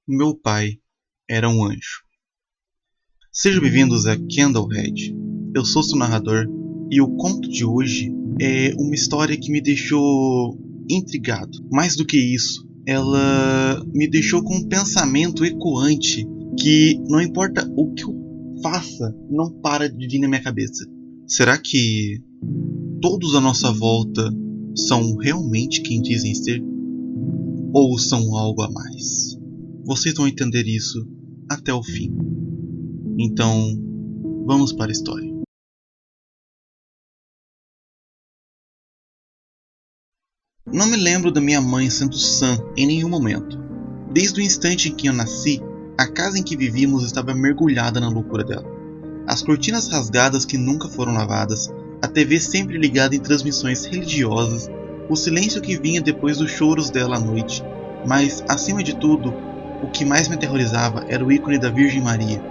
Meu pai era um anjo. Sejam bem-vindos a Candlehead. Eu sou seu narrador e o conto de hoje é uma história que me deixou intrigado. Mais do que isso, ela me deixou com um pensamento ecoante que não importa o que eu faça, não para de vir na minha cabeça. Será que todos à nossa volta são realmente quem dizem ser? Ou são algo a mais? Vocês vão entender isso até o fim. Então, vamos para a história. Não me lembro da minha mãe sendo sã em nenhum momento. Desde o instante em que eu nasci, a casa em que vivíamos estava mergulhada na loucura dela. As cortinas rasgadas que nunca foram lavadas, a TV sempre ligada em transmissões religiosas, o silêncio que vinha depois dos choros dela à noite. Mas, acima de tudo, o que mais me aterrorizava era o ícone da Virgem Maria,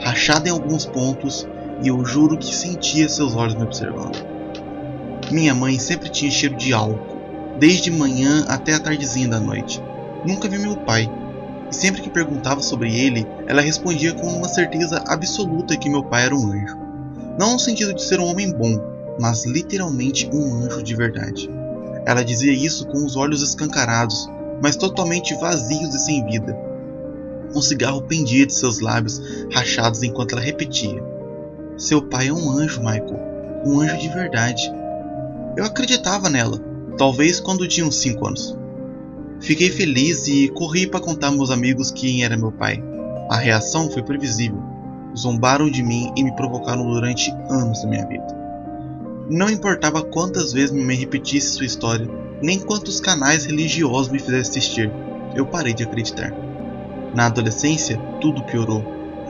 rachado em alguns pontos, e eu juro que sentia seus olhos me observando. Minha mãe sempre tinha cheiro de álcool, desde manhã até a tardezinha da noite. Nunca vi meu pai, e sempre que perguntava sobre ele, ela respondia com uma certeza absoluta que meu pai era um anjo. Não no sentido de ser um homem bom, mas literalmente um anjo de verdade. Ela dizia isso com os olhos escancarados, mas totalmente vazios e sem vida. Um cigarro pendia de seus lábios rachados enquanto ela repetia: "Seu pai é um anjo, Michael. Um anjo de verdade." Eu acreditava nela, talvez quando tinha uns 5 anos. Fiquei feliz e corri para contar aos meus amigos quem era meu pai. A reação foi previsível. Zombaram de mim e me provocaram durante anos da minha vida. Não importava quantas vezes minha mãe repetisse sua história, nem quantos canais religiosos me fizessem assistir, eu parei de acreditar. Na adolescência, tudo piorou.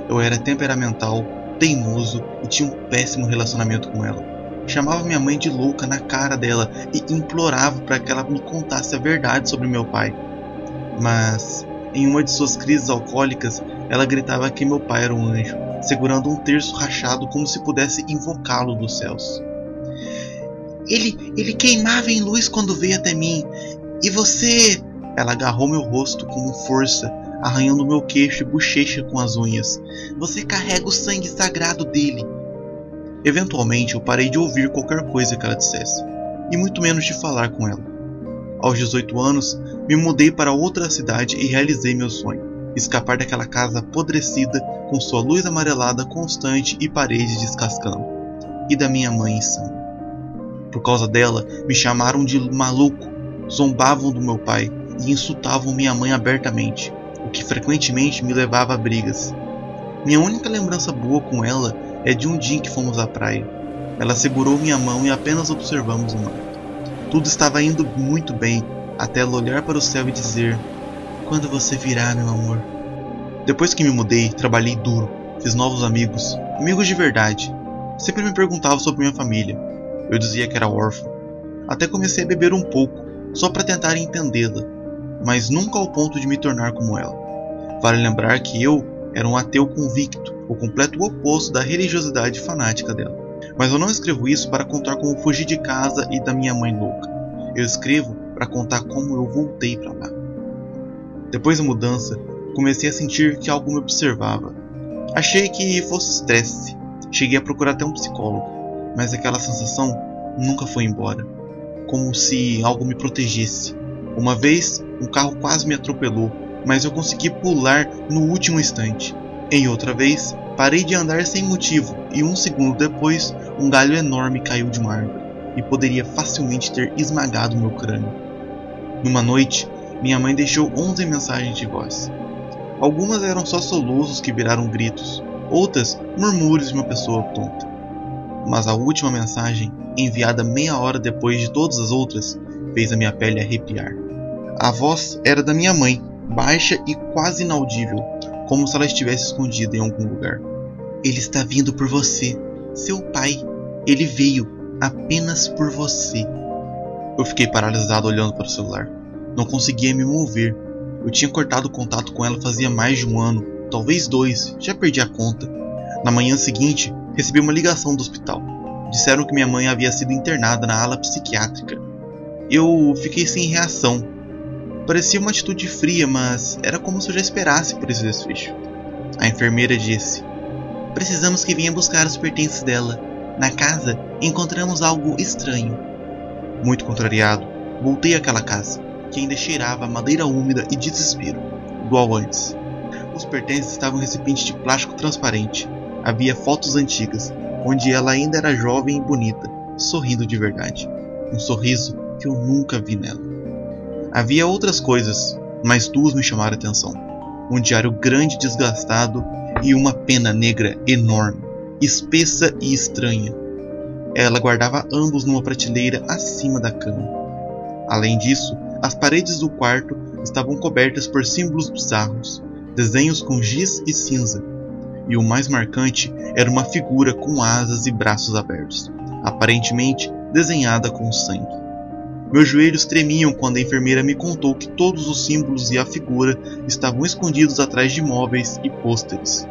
Eu era temperamental, teimoso e tinha um péssimo relacionamento com ela. Chamava minha mãe de louca na cara dela e implorava para que ela me contasse a verdade sobre meu pai. Mas, em uma de suas crises alcoólicas, ela gritava que meu pai era um anjo, segurando um terço rachado como se pudesse invocá-lo dos céus. Ele queimava em luz quando veio até mim. E você... Ela agarrou meu rosto com força, arranhando meu queixo e bochecha com as unhas. Você carrega o sangue sagrado dele. Eventualmente eu parei de ouvir qualquer coisa que ela dissesse, e muito menos de falar com ela. Aos 18 anos, me mudei para outra cidade e realizei meu sonho: escapar daquela casa apodrecida com sua luz amarelada constante e paredes descascando, e da minha mãe insana. Por causa dela, me chamaram de maluco, zombavam do meu pai e insultavam minha mãe abertamente, o que frequentemente me levava a brigas. Minha única lembrança boa com ela é de um dia em que fomos à praia. Ela segurou minha mão e apenas observamos o mar. Tudo estava indo muito bem, até ela olhar para o céu e dizer: "Quando você virá, meu amor?" Depois que me mudei, trabalhei duro, fiz novos amigos de verdade. Sempre me perguntavam sobre minha família. Eu dizia que era órfão. Até comecei a beber um pouco, só para tentar entendê-la, mas nunca ao ponto de me tornar como ela. Vale lembrar que eu era um ateu convicto, o completo oposto da religiosidade fanática dela. Mas eu não escrevo isso para contar como fugi de casa e da minha mãe louca. Eu escrevo para contar como eu voltei para lá. Depois da mudança, comecei a sentir que algo me observava. Achei que fosse estresse. Cheguei a procurar até um psicólogo, mas aquela sensação nunca foi embora, como se algo me protegesse. Uma vez, um carro quase me atropelou, mas eu consegui pular no último instante. Em outra vez, parei de andar sem motivo e 1 segundo depois, um galho enorme caiu de uma árvore e poderia facilmente ter esmagado meu crânio. Numa noite, minha mãe deixou 11 mensagens de voz. Algumas eram só soluços que viraram gritos, outras murmúrios de uma pessoa tonta. Mas a última mensagem, enviada meia hora depois de todas as outras, fez a minha pele arrepiar. A voz era da minha mãe, baixa e quase inaudível, como se ela estivesse escondida em algum lugar. "Ele está vindo por você, seu pai. Ele veio apenas por você." Eu fiquei paralisado olhando para o celular. Não conseguia me mover. Eu tinha cortado o contato com ela fazia mais de 1 ano, talvez 2, já perdi a conta. Na manhã seguinte, recebi uma ligação do hospital. Disseram que minha mãe havia sido internada na ala psiquiátrica. Eu fiquei sem reação. Parecia uma atitude fria, mas era como se eu já esperasse por esse desfecho. A enfermeira disse: "Precisamos que venha buscar os pertences dela. Na casa, encontramos algo estranho." Muito contrariado, voltei àquela casa, que ainda cheirava a madeira úmida e desespero, igual antes. Os pertences estavam em um recipiente de plástico transparente. Havia fotos antigas, onde ela ainda era jovem e bonita, sorrindo de verdade. Um sorriso que eu nunca vi nela. Havia outras coisas, mas duas me chamaram a atenção. Um diário grande e desgastado e uma pena negra enorme, espessa e estranha. Ela guardava ambos numa prateleira acima da cama. Além disso, as paredes do quarto estavam cobertas por símbolos bizarros, desenhos com giz e cinza. E o mais marcante era uma figura com asas e braços abertos, aparentemente desenhada com sangue. Meus joelhos tremiam quando a enfermeira me contou que todos os símbolos e a figura estavam escondidos atrás de móveis e pôsteres.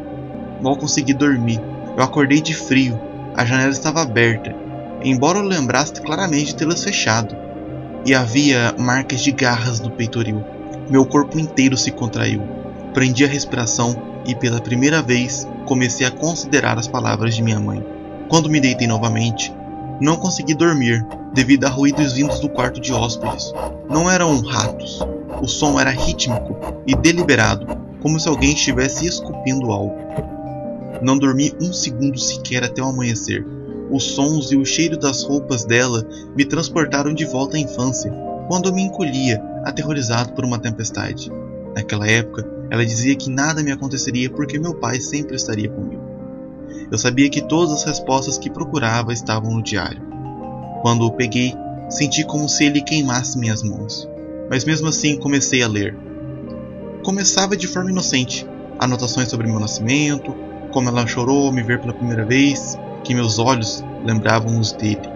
Mal consegui dormir. Eu acordei de frio. A janela estava aberta, embora eu lembrasse claramente de tê-las fechado. E havia marcas de garras no peitoril. Meu corpo inteiro se contraiu. Prendi a respiração e pela primeira vez comecei a considerar as palavras de minha mãe. Quando me deitei novamente, não consegui dormir devido a ruídos vindos do quarto de hóspedes. Não eram ratos. O som era rítmico e deliberado, como se alguém estivesse esculpindo algo. Não dormi um segundo sequer até o amanhecer. Os sons e o cheiro das roupas dela me transportaram de volta à infância, quando eu me encolhia, aterrorizado por uma tempestade. Naquela época, ela dizia que nada me aconteceria porque meu pai sempre estaria comigo. Eu sabia que todas as respostas que procurava estavam no diário. Quando o peguei, senti como se ele queimasse minhas mãos. Mas mesmo assim comecei a ler. Começava de forma inocente, anotações sobre meu nascimento, como ela chorou ao me ver pela primeira vez, que meus olhos lembravam os dele.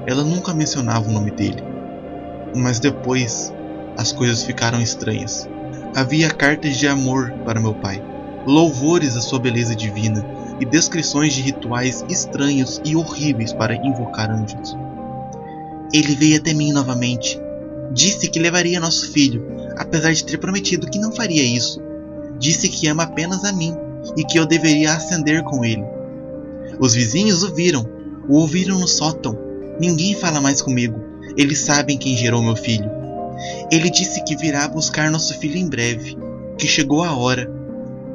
Ela nunca mencionava o nome dele. Mas depois, as coisas ficaram estranhas. Havia cartas de amor para meu pai, louvores à sua beleza divina e descrições de rituais estranhos e horríveis para invocar anjos. Ele veio até mim novamente. Disse que levaria nosso filho, apesar de ter prometido que não faria isso. Disse que ama apenas a mim e que eu deveria ascender com ele. Os vizinhos o ouviram no sótão. Ninguém fala mais comigo. Eles sabem quem gerou meu filho. Ele disse que virá buscar nosso filho em breve, que chegou a hora.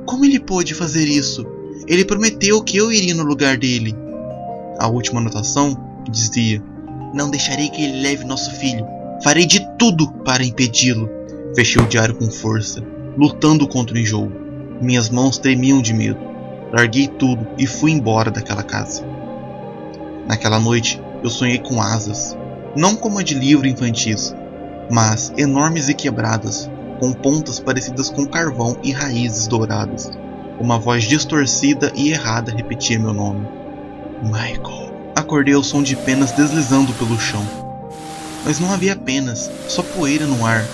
Como ele pôde fazer isso? Ele prometeu que eu iria no lugar dele. A última anotação dizia: "Não deixarei que ele leve nosso filho. Farei de tudo para impedi-lo." Fechei o diário com força, lutando contra o enjoo. Minhas mãos tremiam de medo. Larguei tudo e fui embora daquela casa. Naquela noite, eu sonhei com asas, não como a de livros infantis, mas enormes e quebradas, com pontas parecidas com carvão e raízes douradas. Uma voz distorcida e errada repetia meu nome. Michael. Acordei ao som de penas deslizando pelo chão. Mas não havia penas, só poeira no ar,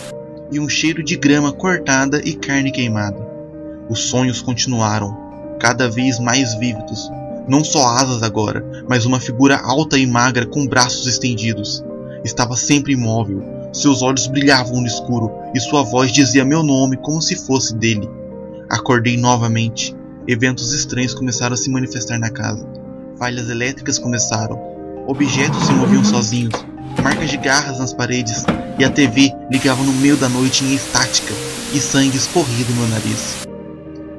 e um cheiro de grama cortada e carne queimada. Os sonhos continuaram, cada vez mais vívidos. Não só asas agora, mas uma figura alta e magra com braços estendidos. Estava sempre imóvel, seus olhos brilhavam no escuro e sua voz dizia meu nome como se fosse dele. Acordei novamente. Eventos estranhos começaram a se manifestar na casa. Falhas elétricas começaram. Objetos se moviam sozinhos. Marcas de garras nas paredes. E a TV ligava no meio da noite em estática. E sangue escorria do meu nariz.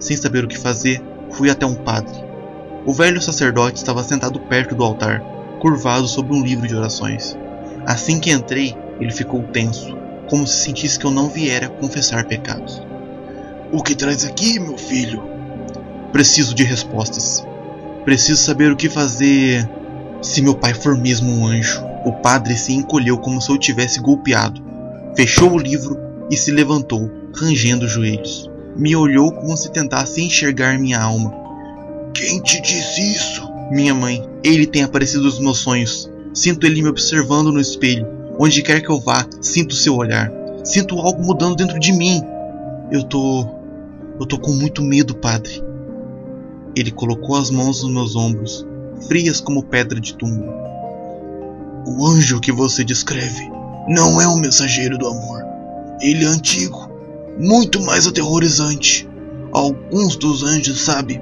Sem saber o que fazer, fui até um padre. O velho sacerdote estava sentado perto do altar, curvado sobre um livro de orações. Assim que entrei, ele ficou tenso, como se sentisse que eu não viera confessar pecados. O que traz aqui, meu filho? Preciso de respostas. Preciso saber o que fazer se meu pai for mesmo um anjo. O padre se encolheu como se eu tivesse golpeado. Fechou o livro e se levantou, rangendo os joelhos. Me olhou como se tentasse enxergar minha alma. Quem te disse isso? Minha mãe. Ele tem aparecido nos meus sonhos. Sinto ele me observando no espelho. Onde quer que eu vá, sinto seu olhar. Sinto algo mudando dentro de mim. Eu tô com muito medo, padre. Ele colocou as mãos nos meus ombros, frias como pedra de túmulo. O anjo que você descreve não é um mensageiro do amor. Ele é antigo, muito mais aterrorizante. Alguns dos anjos, sabe,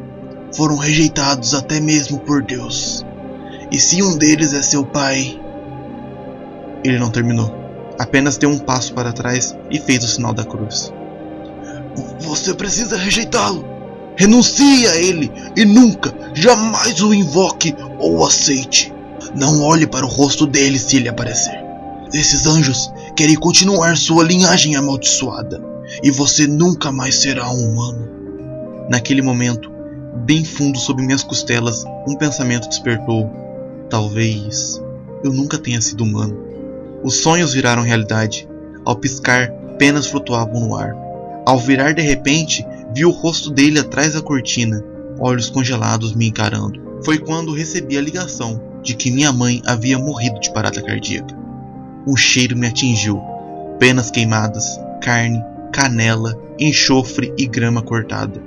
foram rejeitados até mesmo por Deus. E se um deles é seu pai... Ele não terminou. Apenas deu um passo para trás e fez o sinal da cruz. Você precisa rejeitá-lo. Renuncie a ele e nunca, jamais o invoque ou aceite. Não olhe para o rosto dele se ele aparecer. Esses anjos querem continuar sua linhagem amaldiçoada e você nunca mais será um humano. Naquele momento, bem fundo sob minhas costelas, um pensamento despertou. Talvez eu nunca tenha sido humano. Os sonhos viraram realidade. Ao piscar, penas flutuavam no ar. Ao virar de repente, vi o rosto dele atrás da cortina, olhos congelados me encarando. Foi quando recebi a ligação de que minha mãe havia morrido de parada cardíaca. Um cheiro me atingiu. Penas queimadas, carne, canela, enxofre e grama cortada.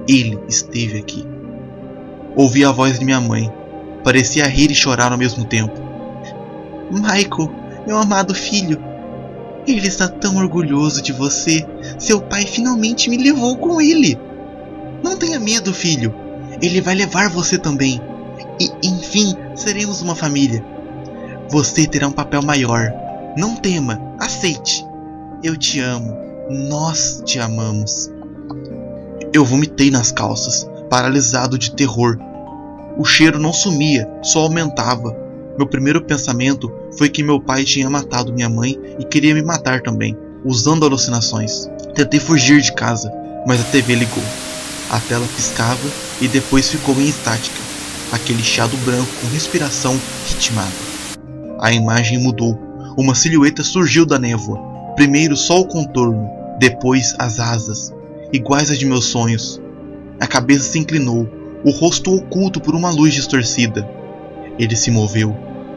Ele esteve aqui. Ouvi a voz de minha mãe. Parecia rir e chorar ao mesmo tempo. Michael, meu amado filho, ele está tão orgulhoso de você. Seu pai finalmente me levou com ele. Não tenha medo, filho. Ele vai levar você também. E, enfim, seremos uma família. Você terá um papel maior. Não tema, aceite. Eu te amo. Nós te amamos. Eu vomitei nas calças, paralisado de terror. O cheiro não sumia, só aumentava. Meu primeiro pensamento foi que meu pai tinha matado minha mãe e queria me matar também, usando alucinações. Tentei fugir de casa, mas a TV ligou. A tela piscava e depois ficou em estática, aquele chiado branco com respiração ritmada. A imagem mudou. Uma silhueta surgiu da névoa. Primeiro só o contorno, depois as asas, iguais às de meus sonhos. A cabeça se inclinou, o rosto oculto por uma luz distorcida. Ele se moveu,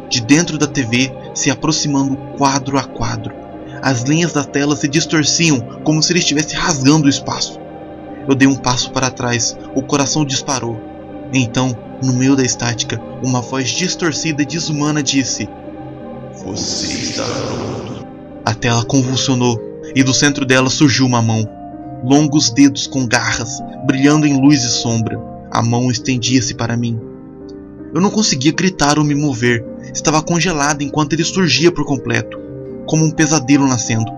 de dentro da TV, se aproximando quadro a quadro. As linhas da tela se distorciam, como se ele estivesse rasgando o espaço. Eu dei um passo para trás, o coração disparou. Então, no meio da estática, uma voz distorcida e desumana disse: Você está pronto. A tela convulsionou, e do centro dela surgiu uma mão. Longos dedos com garras, brilhando em luz e sombra. A mão estendia-se para mim. Eu não conseguia gritar ou me mover. Estava congelada enquanto ele surgia por completo, como um pesadelo nascendo.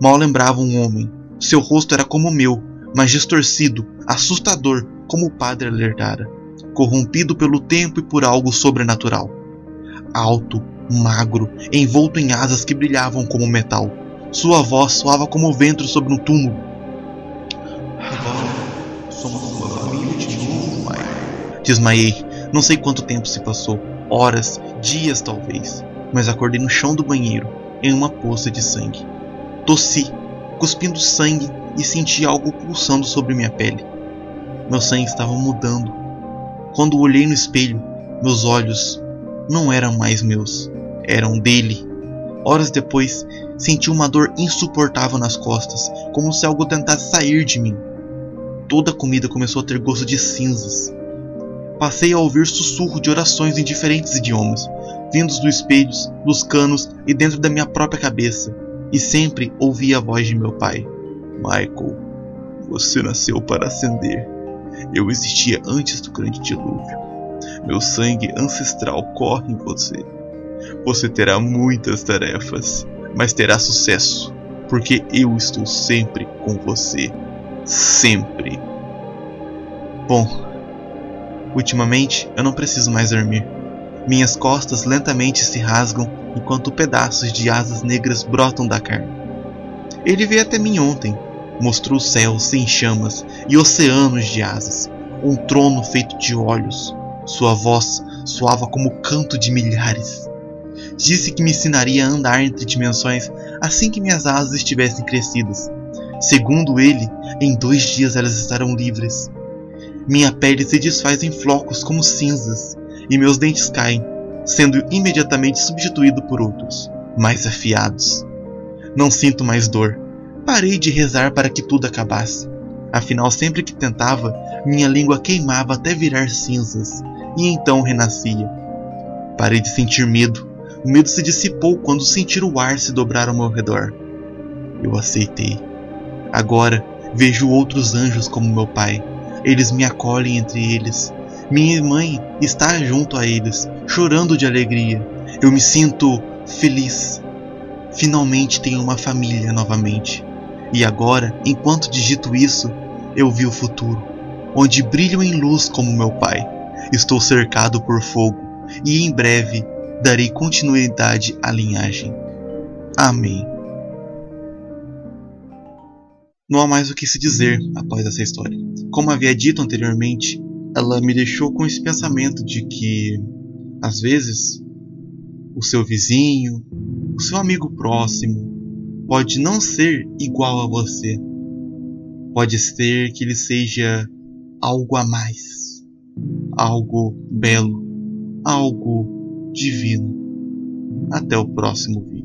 Mal lembrava um homem. Seu rosto era como o meu, mas distorcido, assustador, como o padre alertara. Corrompido pelo tempo e por algo sobrenatural. Alto, magro, envolto em asas que brilhavam como metal. Sua voz soava como o vento sobre um túmulo. Agora somos uma família de novo, pai. Desmaiei. Não sei quanto tempo se passou. Horas, dias talvez. Mas acordei no chão do banheiro, em uma poça de sangue. Tossi, cuspindo sangue e senti algo pulsando sobre minha pele. Meu sangue estava mudando. Quando olhei no espelho, meus olhos não eram mais meus. Eram dele. Horas depois, senti uma dor insuportável nas costas, como se algo tentasse sair de mim. Toda a comida começou a ter gosto de cinzas. Passei a ouvir sussurro de orações em diferentes idiomas, vindos dos espelhos, dos canos e dentro da minha própria cabeça, e sempre ouvia a voz de meu pai. Michael, você nasceu para ascender. Eu existia antes do grande dilúvio. Meu sangue ancestral corre em você. Você terá muitas tarefas, mas terá sucesso, porque eu estou sempre com você. Sempre. Bom, ultimamente eu não preciso mais dormir. Minhas costas lentamente se rasgam enquanto pedaços de asas negras brotam da carne. Ele veio até mim ontem. Mostrou céus em chamas e oceanos de asas. Um trono feito de olhos. Sua voz soava como o canto de milhares. Disse que me ensinaria a andar entre dimensões assim que minhas asas estivessem crescidas. Segundo ele, em 2 dias elas estarão livres. Minha pele se desfaz em flocos como cinzas, e meus dentes caem, sendo imediatamente substituído por outros, mais afiados. Não sinto mais dor. Parei de rezar para que tudo acabasse. Afinal, sempre que tentava, minha língua queimava até virar cinzas, e então renascia. Parei de sentir medo. O medo se dissipou quando senti o ar se dobrar ao meu redor. Eu aceitei. Agora vejo outros anjos como meu pai. Eles me acolhem entre eles. Minha mãe está junto a eles, chorando de alegria. Eu me sinto feliz. Finalmente tenho uma família novamente. E agora, enquanto digito isso, eu vi o futuro, onde brilho em luz como meu pai. Estou cercado por fogo, e em breve darei continuidade à linhagem. Amém. Não há mais o que se dizer após essa história. Como havia dito anteriormente, ela me deixou com esse pensamento de que, às vezes, o seu vizinho, o seu amigo próximo, pode não ser igual a você. Pode ser que ele seja algo a mais, algo belo, algo divino. Até o próximo vídeo.